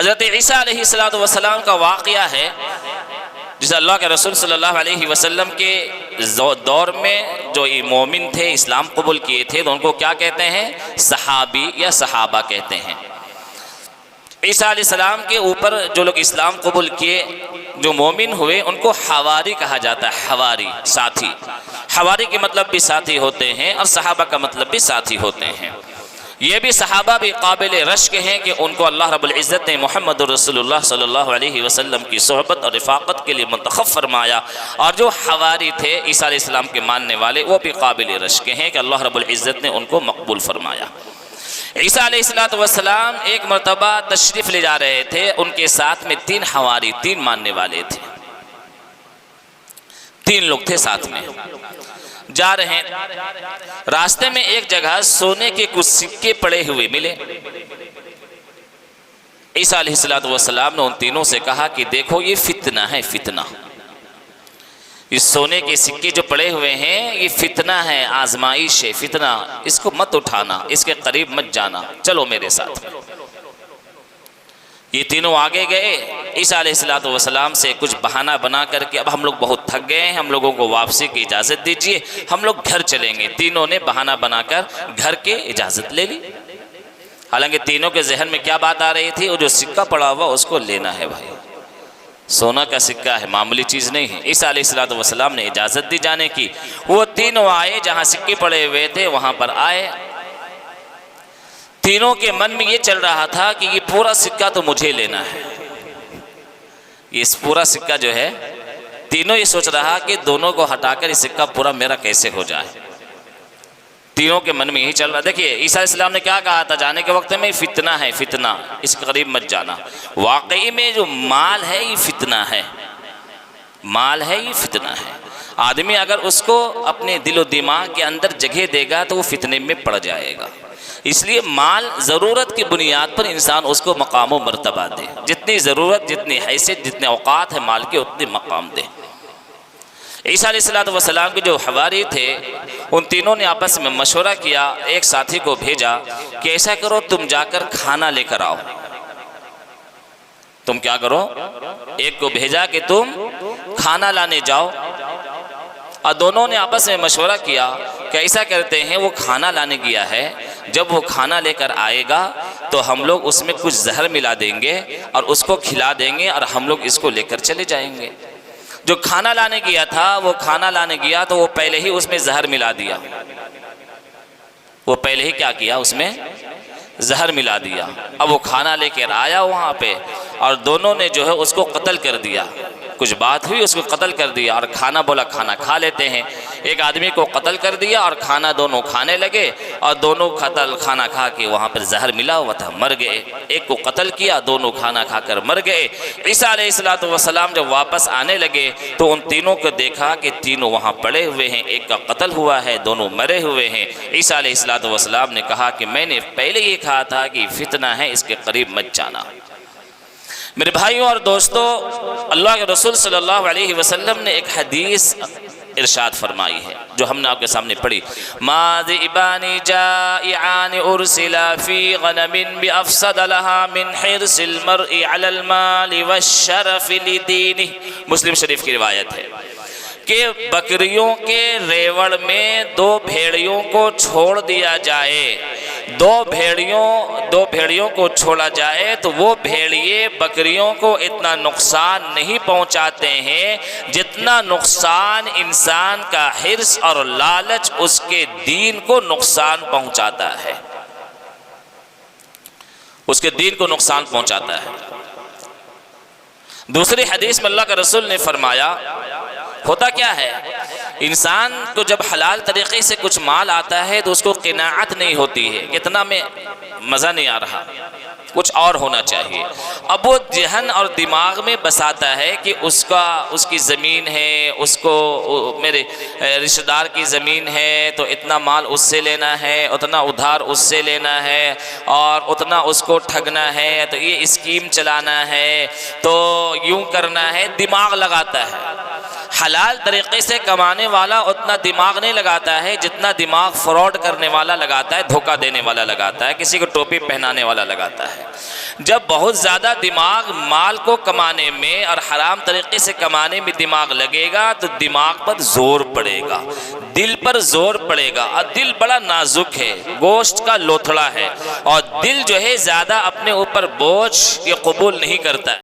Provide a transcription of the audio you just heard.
हज़रत ईसा अलैहिस्सलातु वस्सलाम का वाक़या है, जिसे अल्लाह के रसूल सल्लल्लाहु अलैहि वसल्लम के दौर में जो मोमिन थे, इस्लाम कबूल किए थे, तो उनको क्या कहते हैं? सहाबी या सहाबा कहते हैं। ईसा अलैहिस्सलाम के ऊपर जो लोग इस्लाम कबूल किए, जो मोमिन हुए, उनको हवारी कहा जाता है। हवारी, साथी। हवारी के मतलब भी साथी होते हैं और सहाबा का मतलब भी साथी होते हैं। ये भी सहाबा भी काबिल रश्क हैं कि उनको अल्लाह रब्बुल इज़्ज़त ने मुहम्मद रसूलुल्लाह सल्लल्लाहु अलैहि वसल्लम की सोहबत और रिफ़ाक़त के लिए मुंतख़ब फरमाया। और जो हवारी थे ईसा अलैहिस्सलाम के मानने वाले, वो भी काबिल रश्क हैं कि अल्लाह रब्बुल इज़्ज़त ने उनको मकबूल फरमाया। ईसा अलैहिस्सलातु वस्सलाम एक मरतबा तशरीफ़ ले जा रहे थे, उनके साथ में 3 हवारी, 3 मानने वाले थे, 3 लोग थे साथ में जा रहे हैं। रास्ते में एक जगह सोने के कुछ सिक्के पड़े हुए मिले। ईसा अलैहिस्सलातु वस्सलाम ने उन तीनों से कहा कि देखो, ये फितना है, फितना। इस सोने के सिक्के जो पड़े हुए हैं, ये फितना है, आजमाइश है, फितना। इसको मत उठाना, इसके करीब मत जाना, चलो मेरे साथ। ये तीनों आगे गए। ईसा अलैहिस्सलातु वस्सलाम से कुछ बहाना बना करके, अब हम लोग बहुत थक गए हैं, हम लोगों को वापसी की इजाज़त दीजिए, हम लोग घर चलेंगे। तीनों ने बहाना बनाकर घर के इजाज़त ले ली। हालांकि तीनों के जहन में क्या बात आ रही थी? वो जो सिक्का पड़ा हुआ उसको लेना है भाई, सोना का सिक्का है, मामूली चीज़ नहीं है। ईसा अलैहिस्सलातु वस्सलाम ने इजाज़त दी जाने की। वो तीनों आए, जहाँ सिक्के पड़े हुए थे वहाँ पर आए। तीनों के मन में ये चल रहा था कि ये पूरा सिक्का तो मुझे लेना है। ये पूरा सिक्का जो है, तीनों ये सोच रहा कि दोनों को हटाकर ये सिक्का पूरा मेरा कैसे हो जाए। तीनों के मन में यही चल रहा। देखिए ईसा अलैहिस्सलाम ने क्या कहा था जाने के वक्त में? फितना है, फितना, इसके करीब मत जाना। वाकई में जो माल है ये फितना है, माल है ये फितना है। आदमी अगर उसको अपने दिलो दिमाग के अंदर जगह देगा तो वो फितने में पड़ जाएगा। इसलिए माल ज़रूरत की बुनियाद पर इंसान उसको मकाम व मर्तबा दे। जितनी ज़रूरत, जितनी हैसियत, जितने औकात है माल के, उतने मकाम दे। ईसा अलैहिस्सलातु वस्सलाम के जो हवारी थे, उन तीनों ने आपस में मशवरा किया। एक साथी को भेजा कि ऐसा करो, तुम जाकर खाना लेकर आओ। तुम क्या करो? एक को भेजा कि तुम खाना लाने जाओ, और दोनों ने आपस में मशवरा किया कि ऐसा करते हैं, वो खाना लाने गया है, जब वो खाना लेकर आएगा तो हम लोग उसमें कुछ जहर मिला देंगे और उसको खिला देंगे और हम लोग इसको लेकर चले जाएंगे। जो खाना लाने गया था, वो खाना लाने गया तो वो पहले ही उसमें जहर मिला दिया। वो पहले ही क्या किया? उसमें जहर मिला दिया। अब वो खाना लेकर आया वहाँ पे, और दोनों ने जो है उसको कत्ल कर दिया। कुछ बात हुई, उसको कत्ल कर दिया, और खाना बोला खाना खा लेते हैं। एक आदमी को कत्ल कर दिया और खाना दोनों खाने लगे, और दोनों खाना खा के वहाँ पर जहर मिला हुआ था, मर गए। एक को कत्ल किया, दोनों खाना खाकर मर गए। ईसा अलैहिस्सलातु वस्सलाम जब वापस आने लगे तो उन तीनों को देखा कि तीनों वहाँ पड़े हुए हैं, एक का कत्ल हुआ है, दोनों मरे हुए हैं। ईसा अलैहिस्सलातु वस्सलाम ने कहा कि मैंने पहले ये कहा था कि फितना है, इसके करीब मत जाना। मेरे भाइयों और दोस्तों, अल्लाह के रसूल सल्लल्लाहु अलैहि वसल्लम ने एक हदीस इरशाद फरमाई है जो हमने आपके सामने पढ़ी। माज़िबानी जाइआन उरसिला फी गनमिन बिअफसद लहा मिन हिर्सिल मर्इ अलल मालि वश्शरफि लिदीनिहि। मुस्लिम शरीफ की रिवायत है कि बकरियों के रेवड़ में 2 भेड़ियों को छोड़ दिया जाए, 2 भेड़ियों को छोड़ा जाए तो वो भेड़िए बकरियों को इतना नुकसान नहीं पहुंचाते हैं जितना नुकसान इंसान का हिर्स और लालच उसके दीन को नुकसान पहुंचाता है, उसके दीन को नुकसान पहुंचाता है। दूसरी हदीस में अल्लाह का रसूल ने फरमाया, होता क्या है, इंसान को जब हलाल तरीक़े से कुछ माल आता है तो उसको क़नाअत नहीं होती है, कितना में मज़ा नहीं आ रहा, कुछ और होना चाहिए। अब वो जहन और दिमाग में बसाता है कि उसकी ज़मीन है, उसको मेरे रिश्तेदार की ज़मीन है तो इतना माल उससे लेना है, उतना उधार उससे लेना है, और उतना उसको ठगना है, तो ये स्कीम चलाना है, तो यूँ करना है, दिमाग लगाता है। हलाल तरीक़े से कमाने वाला उतना दिमाग नहीं लगाता है जितना दिमाग फ्रॉड करने वाला लगाता है, धोखा देने वाला लगाता है, किसी को टोपी पहनाने वाला लगाता है। जब बहुत ज़्यादा दिमाग माल को कमाने में और हराम तरीक़े से कमाने में दिमाग लगेगा तो दिमाग पर ज़ोर पड़ेगा, दिल पर ज़ोर पड़ेगा। और दिल बड़ा नाजुक है, गोश्त का लोथड़ा है, और दिल जो है ज़्यादा अपने ऊपर बोझ ये कबूल नहीं करता है।